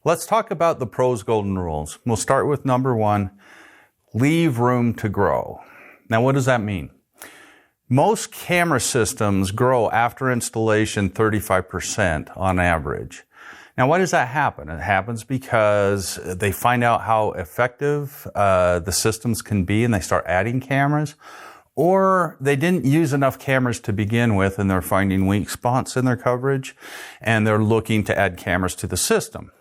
Let's talk about the pros' golden rules. We'll start with number 1, leave room to grow. Now, what does that mean? Most camera systems grow after installation 35% on average. Now, why does that happen? It happens because they find out how effective the systems can be and they start adding cameras, or they didn't use enough cameras to begin with and they're finding weak spots in their coverage and they're looking to add cameras to the system.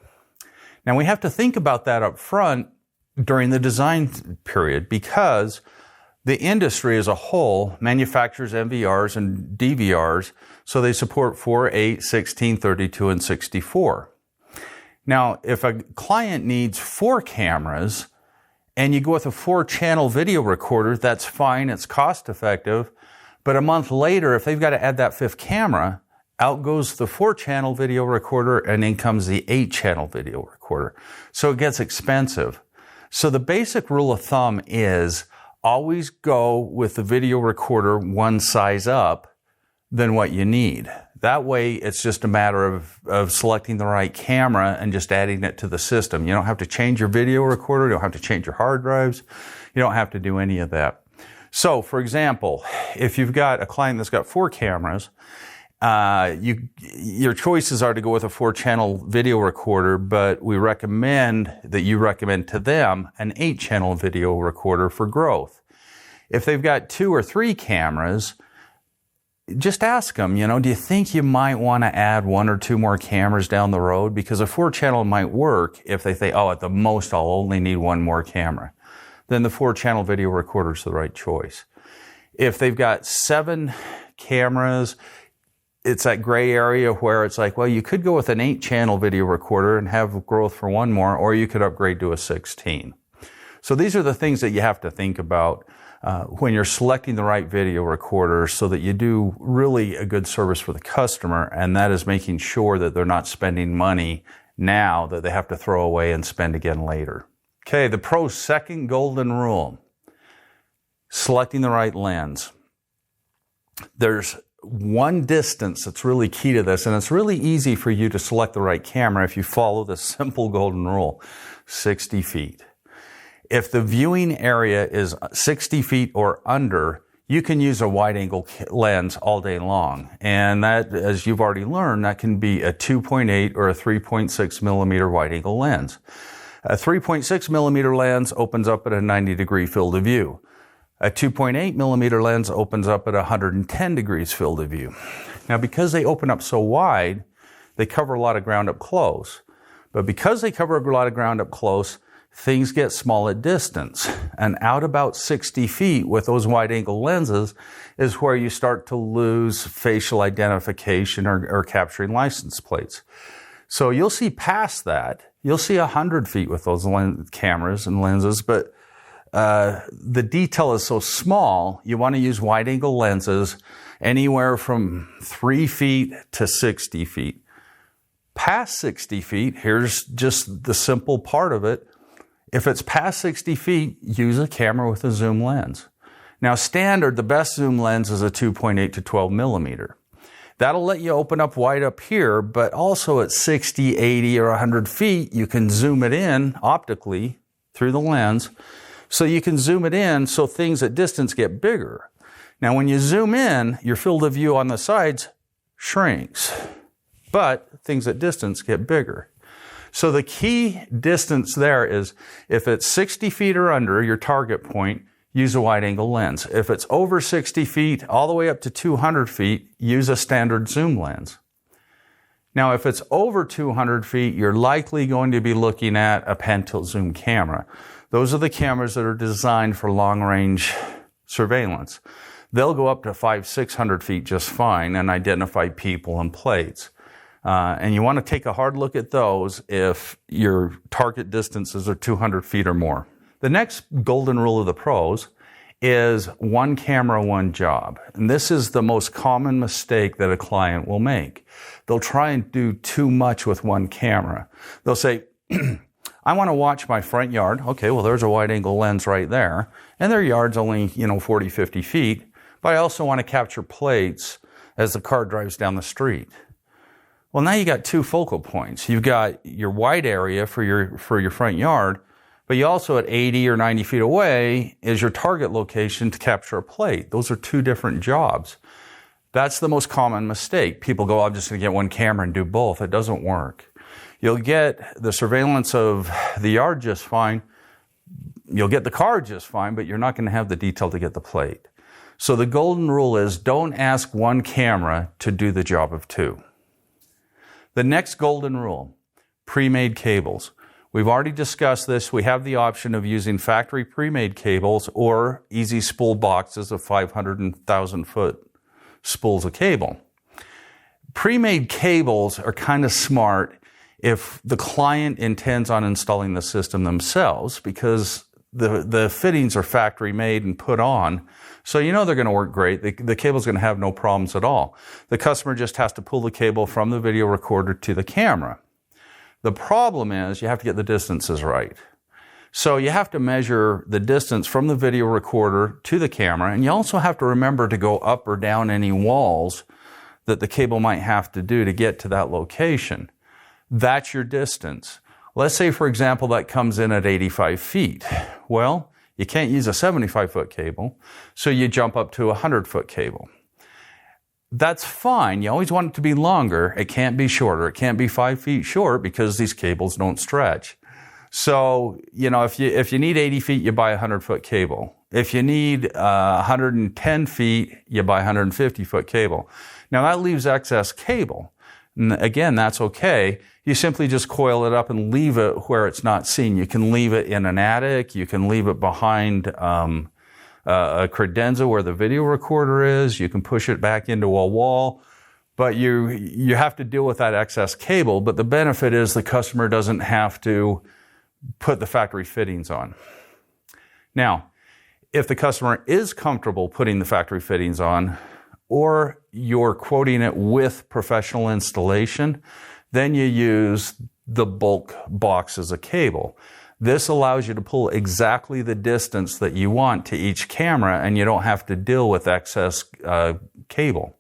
Now, we have to think about that up front during the design period because the industry as a whole manufactures NVRs and DVRs, so they support 4, 8, 16, 32, and 64. Now, if a client needs 4 cameras and you go with a 4-channel video recorder, that's fine, it's cost effective, but a month later, if they've got to add that 5th camera, out goes the 4-channel video recorder and in comes the 8-channel video recorder. So it gets expensive. So the basic rule of thumb is always go with the video recorder one size up than what you need. That way, it's just a matter of selecting the right camera and just adding it to the system. You don't have to change your video recorder. You don't have to change your hard drives. You don't have to do any of that. So, for example, if you've got a client that's got 4 cameras, your choices are to go with a 4-channel video recorder, but we recommend that you recommend to them an 8-channel video recorder for growth. If they've got 2 or 3 cameras, just ask them, do you think you might want to add 1 or 2 more cameras down the road? Because a 4-channel might work if they think, at the most I'll only need 1 more camera. Then the 4-channel video recorder is the right choice. If they've got 7 cameras, it's that gray area where it's like, well, you could go with an 8-channel video recorder and have growth for 1 more, or you could upgrade to a 16. So these are the things that you have to think about when you're selecting the right video recorder so that you do really a good service for the customer, and that is making sure that they're not spending money now that they have to throw away and spend again later. Okay, the pro's second golden rule, selecting the right lens. There's one distance that's really key to this, and it's really easy for you to select the right camera if you follow this simple golden rule, 60 feet. If the viewing area is 60 feet or under, you can use a wide-angle lens all day long. And that, as you've already learned, that can be a 2.8 or a 3.6 millimeter wide-angle lens. A 3.6 millimeter lens opens up at a 90-degree field of view. A 2.8 millimeter lens opens up at 110 degrees field of view. Now, because they open up so wide, they cover a lot of ground up close. But because they cover a lot of ground up close, things get small at distance. And out about 60 feet with those wide-angle lenses is where you start to lose facial identification or capturing license plates. So you'll see past that. You'll see 100 feet with those cameras and lenses, but the detail is so small, you want to use wide-angle lenses anywhere from 3 feet to 60 feet. Past 60 feet, here's just the simple part of it. If it's past 60 feet, use a camera with a zoom lens. Now, standard, the best zoom lens is a 2.8 to 12 millimeter. That'll let you open up wide up here, but also at 60, 80, or 100 feet, you can zoom it in optically through the lens. So you can zoom it in so things at distance get bigger. Now, when you zoom in, your field of view on the sides shrinks, but things at distance get bigger. So the key distance there is if it's 60 feet or under your target point, use a wide-angle lens. If it's over 60 feet, all the way up to 200 feet, use a standard zoom lens. Now, if it's over 200 feet, you're likely going to be looking at a pan-tilt zoom camera. Those are the cameras that are designed for long-range surveillance. They'll go up to 500-600 feet just fine and identify people and plates. And you want to take a hard look at those if your target distances are 200 feet or more. The next golden rule of the pros is one camera, one job. And this is the most common mistake that a client will make. They'll try and do too much with one camera. They'll say, I want to watch my front yard. Okay, well, there's a wide-angle lens right there. And their yard's only, 40, 50 feet. But I also want to capture plates as the car drives down the street. Well, now you got two focal points. You've got your wide area for your front yard, but you also at 80 or 90 feet away is your target location to capture a plate. Those are two different jobs. That's the most common mistake. People go, I'm just going to get one camera and do both. It doesn't work. You'll get the surveillance of the yard just fine. You'll get the car just fine, but you're not going to have the detail to get the plate. So the golden rule is don't ask one camera to do the job of two. The next golden rule, pre-made cables. We've already discussed this. We have the option of using factory pre-made cables or easy spool boxes of 500 and 1,000 foot spools of cable. Pre-made cables are kind of smart if the client intends on installing the system themselves, because the fittings are factory made and put on. So you know they're going to work great. The cable's going to have no problems at all. The customer just has to pull the cable from the video recorder to the camera. The problem is you have to get the distances right. So you have to measure the distance from the video recorder to the camera, and you also have to remember to go up or down any walls that the cable might have to do to get to that location. That's your distance. Let's say, for example, that comes in at 85 feet. Well, you can't use a 75-foot cable, so you jump up to a 100-foot cable. That's fine. You always want it to be longer. It can't be shorter. It can't be 5 feet short because these cables don't stretch. So, you know, if you need 80 feet, you buy a 100-foot cable. If you need 110 feet, you buy a 150-foot cable. Now, that leaves excess cable. And again, that's okay. You simply just coil it up and leave it where it's not seen. You can leave it in an attic. You can leave it behind a credenza where the video recorder is. You can push it back into a wall. But you have to deal with that excess cable. But the benefit is the customer doesn't have to put the factory fittings on. Now, if the customer is comfortable putting the factory fittings on, or you're quoting it with professional installation, then you use the bulk boxes of cable. This allows you to pull exactly the distance that you want to each camera, and you don't have to deal with excess cable.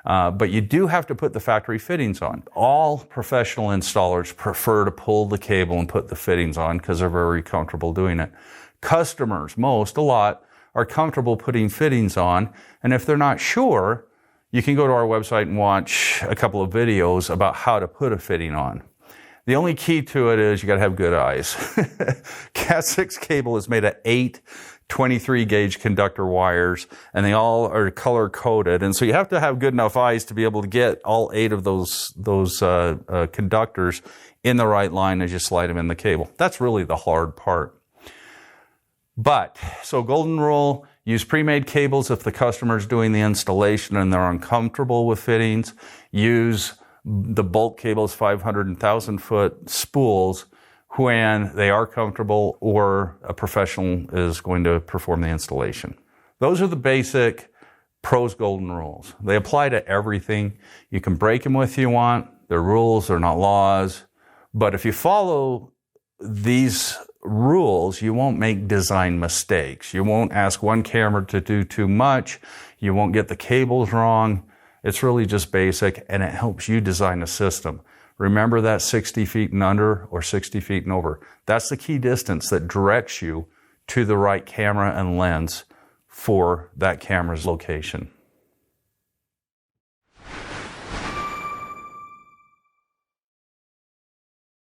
But you do have to put the factory fittings on. All professional installers prefer to pull the cable and put the fittings on because they're very comfortable doing it. Customers, a lot, are comfortable putting fittings on, and if they're not sure, you can go to our website and watch a couple of videos about how to put a fitting on. The only key to it is you got to have good eyes. Cat 6 cable is made of 8 23 gauge conductor wires, and they all are color coded, and so you have to have good enough eyes to be able to get all 8 of those conductors in the right line as you slide them in the cable. That's really the hard part. But, so golden rule, use pre-made cables if the customer's doing the installation and they're uncomfortable with fittings. Use the bulk cables, 500 and 1,000 foot spools, when they are comfortable or a professional is going to perform the installation. Those are the basic pros golden rules. They apply to everything. You can break them if you want. They're rules, they're not laws. But if you follow these rules, you won't make design mistakes. You won't ask one camera to do too much. You won't get the cables wrong. It's really just basic, and it helps you design a system. Remember that 60 feet and under or 60 feet and over. That's the key distance that directs you to the right camera and lens for that camera's location.